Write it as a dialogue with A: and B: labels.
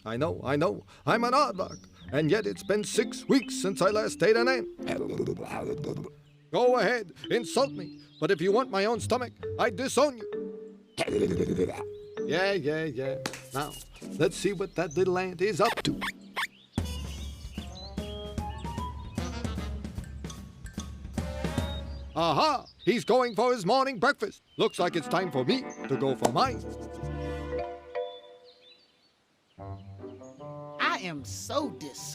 A: I know. I'm an aardvark, and yet it's been 6 weeks since I last ate an ant. Go ahead, insult me, but if you want my own stomach, I disown you. Yeah. Now, let's see what that little ant is up to. Aha! He's going for his morning breakfast. Looks like it's time for me to go for mine.
B: I am so disgusted.